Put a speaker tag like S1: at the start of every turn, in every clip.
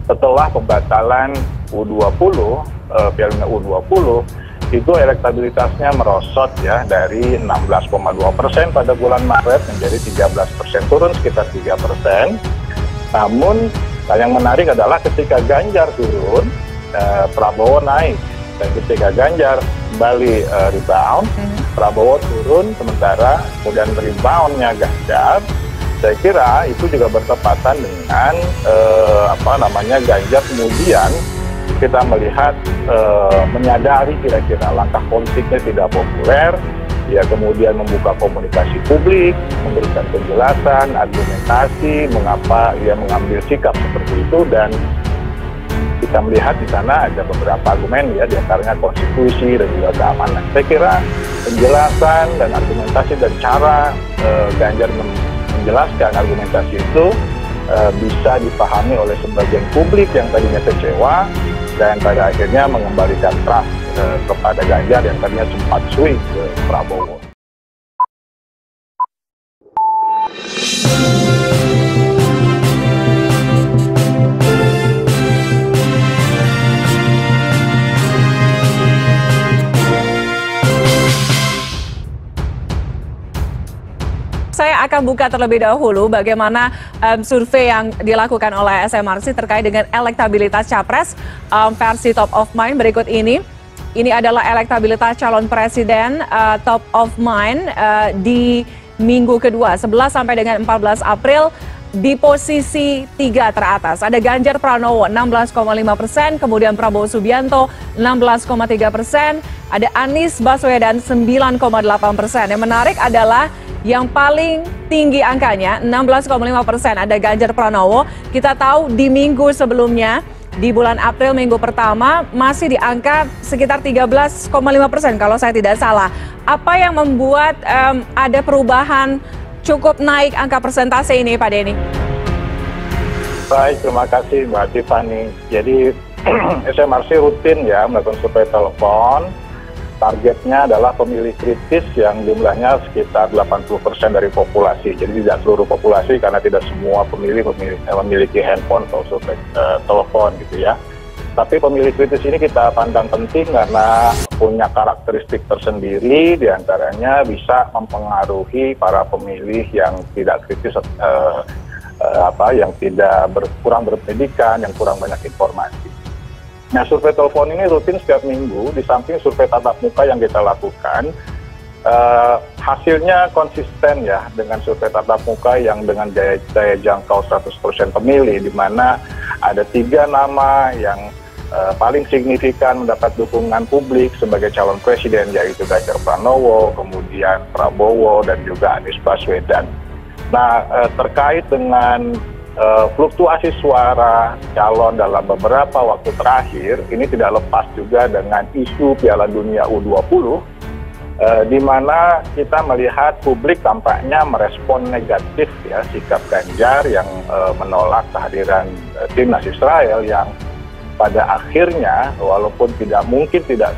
S1: setelah pembatalan U20, Piala Dunia U20, itu elektabilitasnya merosot ya dari 16,2% pada bulan Maret menjadi 13%, turun sekitar 3%. Namun yang menarik adalah ketika Ganjar turun, Prabowo naik. Dan ketika Ganjar kembali rebound, Prabowo turun sementara kemudian reboundnya Ganjar. Saya kira itu juga bertepatan dengan Ganjar kemudian kita melihat menyadari kira-kira langkah politiknya tidak populer, dia kemudian membuka komunikasi publik, memberikan penjelasan, argumentasi mengapa ia mengambil sikap seperti itu, dan kita melihat di sana ada beberapa argumen ya, diantaranya konstitusi dan juga keamanan. Saya kira penjelasan dan argumentasi dan cara Ganjar menjelaskan argumentasi itu bisa dipahami oleh sebagian publik yang tadinya kecewa dan pada akhirnya mengembalikan trust kepada Ganjar yang tadinya sempat swing ke Prabowo.
S2: Saya akan buka terlebih dahulu bagaimana survei yang dilakukan oleh SMRC terkait dengan elektabilitas Capres versi Top of Mind berikut ini. Ini adalah elektabilitas calon presiden Top of Mind di minggu kedua, 11 sampai dengan 14 April. Di posisi 3 teratas ada Ganjar Pranowo 16,5%, kemudian Prabowo Subianto 16,3%, ada Anies Baswedan 9,8%. Yang menarik adalah yang paling tinggi angkanya 16,5% ada Ganjar Pranowo. Kita tahu di minggu sebelumnya di bulan April minggu pertama masih di angka sekitar 13,5% kalau saya tidak salah. Apa yang membuat ada perubahan cukup naik angka persentase ini, Pak Denny?
S1: Baik, terima kasih Mbak Tiffany. Jadi SMRC rutin ya melakukan survei telepon. Targetnya adalah pemilih kritis yang jumlahnya sekitar 80% dari populasi. Jadi tidak seluruh populasi karena tidak semua pemilih memiliki handphone atau survei telepon gitu ya. Tapi pemilih kritis ini kita pandang penting karena punya karakteristik tersendiri, diantaranya bisa mempengaruhi para pemilih yang tidak kritis, yang kurang berpendidikan, yang kurang banyak informasi. Nah, survei telepon ini rutin setiap minggu, di samping survei tatap muka yang kita lakukan, hasilnya konsisten ya dengan survei tatap muka yang dengan daya jangkau 100% pemilih, di mana ada 3 nama yang paling signifikan mendapat dukungan publik sebagai calon presiden, yaitu Ganjar Pranowo, kemudian Prabowo, dan juga Anies Baswedan. Nah, terkait dengan fluktuasi suara calon dalam beberapa waktu terakhir, ini tidak lepas juga dengan isu Piala Dunia U20, di mana kita melihat publik tampaknya merespon negatif ya sikap Ganjar yang menolak kehadiran timnas Israel yang pada akhirnya walaupun tidak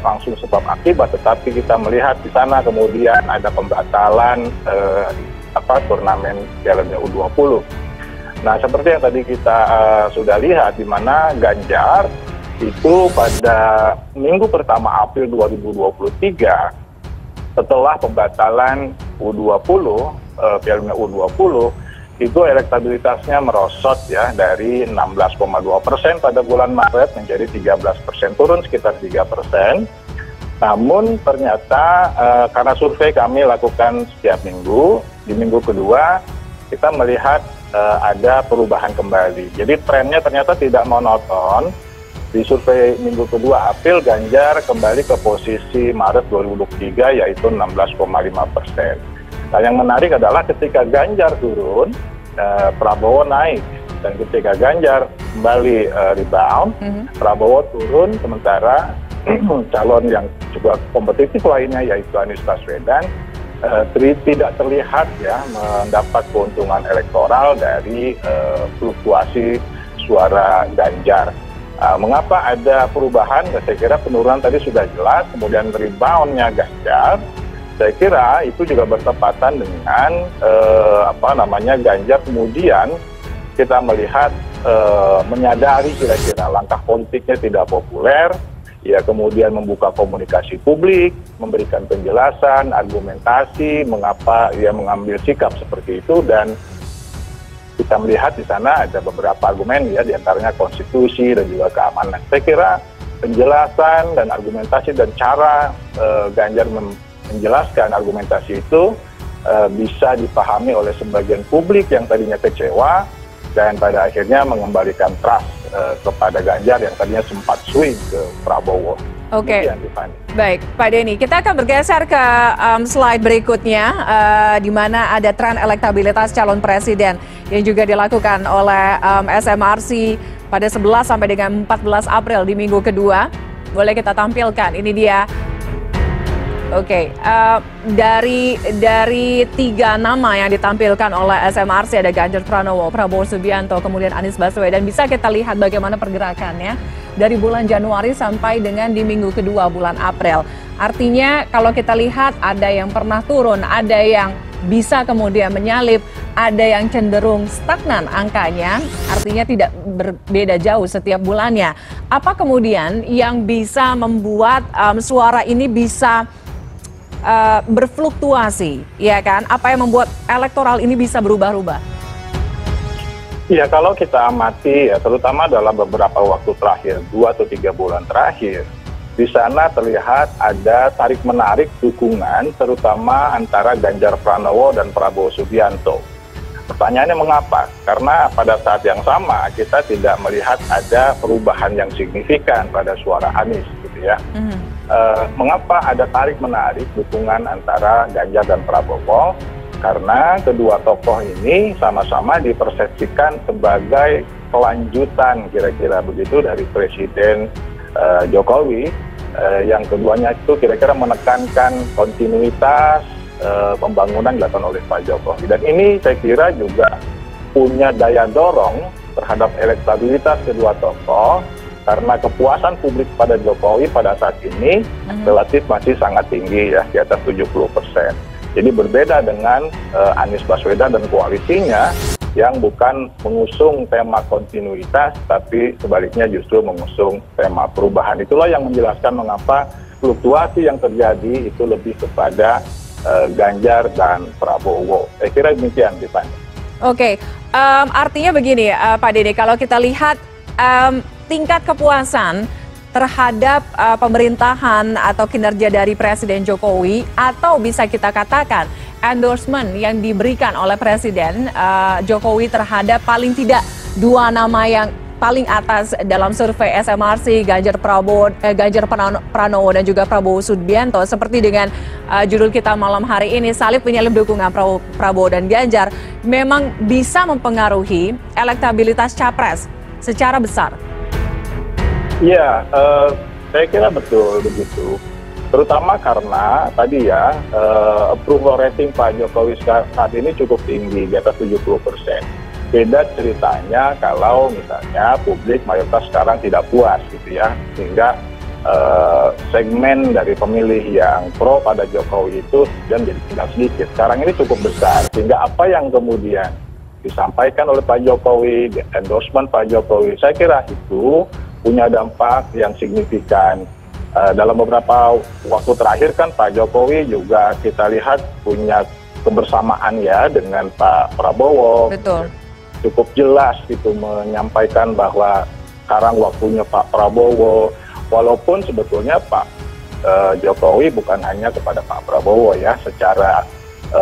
S1: langsung sebab akibat, tetapi kita melihat di sana kemudian ada pembatalan turnamen Piala Dunia U20. Nah, seperti yang tadi kita sudah lihat, di mana Ganjar itu pada minggu pertama April 2023 setelah pembatalan U20, Piala Dunia U20, itu elektabilitasnya merosot ya dari 16,2% pada bulan Maret menjadi 13%, turun sekitar 3%. Namun ternyata karena survei kami lakukan setiap minggu, di minggu kedua kita melihat ada perubahan kembali. Jadi trennya ternyata tidak monoton. Di survei minggu kedua April, Ganjar kembali ke posisi Maret 2023 yaitu 16,5%. Nah, yang menarik adalah ketika Ganjar turun, Prabowo naik. Dan ketika Ganjar kembali rebound, Prabowo turun, sementara calon yang juga kompetitif lainnya yaitu Anies Baswedan tidak terlihat ya mendapat keuntungan elektoral dari fluktuasi suara Ganjar. Mengapa ada perubahan? Saya kira penurunan tadi sudah jelas, kemudian reboundnya Ganjar. Saya kira itu juga bertepatan dengan Ganjar kemudian kita melihat menyadari kira-kira langkah politiknya tidak populer, ya kemudian membuka komunikasi publik, memberikan penjelasan, argumentasi, mengapa ia mengambil sikap seperti itu, dan kita melihat di sana ada beberapa argumen ya, diantaranya konstitusi dan juga keamanan. Saya kira penjelasan dan argumentasi dan cara Ganjar menjelaskan argumentasi itu bisa dipahami oleh sebagian publik yang tadinya kecewa, dan pada akhirnya mengembalikan trust kepada Ganjar yang tadinya sempat swing ke Prabowo.
S2: Oke, baik Pak Denny, kita akan bergeser ke slide berikutnya, di mana ada tren elektabilitas calon presiden yang juga dilakukan oleh SMRC pada 11 sampai dengan 14 April di minggu kedua. Boleh kita tampilkan, ini dia. Oke, dari 3 nama yang ditampilkan oleh SMRC ada Ganjar Pranowo, Prabowo Subianto, kemudian Anies Baswedan. Bisa kita lihat bagaimana pergerakannya dari bulan Januari sampai dengan di minggu kedua bulan April. Artinya kalau kita lihat ada yang pernah turun, ada yang bisa kemudian menyalip, ada yang cenderung stagnan angkanya, artinya tidak berbeda jauh setiap bulannya. Apa kemudian yang bisa membuat suara ini bisa berfluktuasi, ya kan? Apa yang membuat elektoral ini bisa berubah-ubah?
S1: Ya, kalau kita amati ya, terutama dalam beberapa waktu terakhir, 2 atau 3 bulan terakhir, di sana terlihat ada tarik-menarik dukungan, terutama antara Ganjar Pranowo dan Prabowo Subianto. Pertanyaannya mengapa? Karena pada saat yang sama kita tidak melihat ada perubahan yang signifikan pada suara Anies, gitu ya. Mengapa ada tarik-menarik dukungan antara Ganjar dan Prabowo? Karena kedua tokoh ini sama-sama dipersepsikan sebagai kelanjutan kira-kira begitu dari Presiden Jokowi. Yang keduanya itu kira-kira menekankan kontinuitas pembangunan dilakukan oleh Pak Jokowi. Dan ini saya kira juga punya daya dorong terhadap elektabilitas kedua tokoh, karena kepuasan publik pada Jokowi pada saat ini relatif masih sangat tinggi ya, di atas 70%. Jadi berbeda dengan Anies Baswedan dan koalisinya yang bukan mengusung tema kontinuitas, tapi sebaliknya justru mengusung tema perubahan. Itulah yang menjelaskan mengapa fluktuasi yang terjadi itu lebih kepada Ganjar dan Prabowo. Saya kira demikian, Tiffany.
S2: Oke, artinya begini Pak Denny, kalau kita lihat tingkat kepuasan terhadap pemerintahan atau kinerja dari Presiden Jokowi, atau bisa kita katakan endorsement yang diberikan oleh Presiden Jokowi terhadap paling tidak 2 nama yang paling atas dalam survei SMRC, Ganjar Pranowo dan juga Prabowo Subianto, seperti dengan judul kita malam hari ini, salib penyalip dukungan Prabowo dan Ganjar, memang bisa mempengaruhi elektabilitas capres secara besar.
S1: Ya, saya kira betul begitu. Terutama karena tadi ya, approval rating Pak Jokowi saat ini cukup tinggi, di atas 70%. Beda ceritanya kalau misalnya publik mayoritas sekarang tidak puas gitu ya, sehingga segmen dari pemilih yang pro pada Jokowi itu dan jadi tidak sedikit. Sekarang ini cukup besar, sehingga apa yang kemudian disampaikan oleh Pak Jokowi, endorsement Pak Jokowi, saya kira itu punya dampak yang signifikan. Dalam beberapa waktu terakhir kan Pak Jokowi juga kita lihat punya kebersamaan ya dengan Pak Prabowo.
S2: Betul.
S1: Cukup jelas gitu menyampaikan bahwa sekarang waktunya Pak Prabowo, walaupun sebetulnya Pak Jokowi bukan hanya kepada Pak Prabowo ya, secara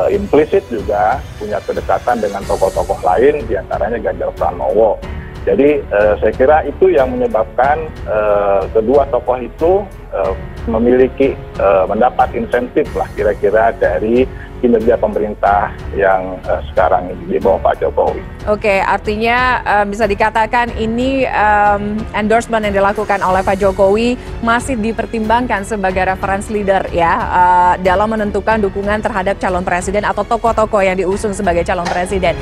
S1: implisit juga punya kedekatan dengan tokoh-tokoh lain, diantaranya Ganjar Pranowo. Jadi saya kira itu yang menyebabkan kedua tokoh itu memiliki mendapat insentif lah kira-kira dari kinerja pemerintah yang sekarang ini di bawah Pak Jokowi.
S2: Oke, artinya bisa dikatakan ini endorsement yang dilakukan oleh Pak Jokowi masih dipertimbangkan sebagai reference leader ya, dalam menentukan dukungan terhadap calon presiden atau tokoh-tokoh yang diusung sebagai calon presiden.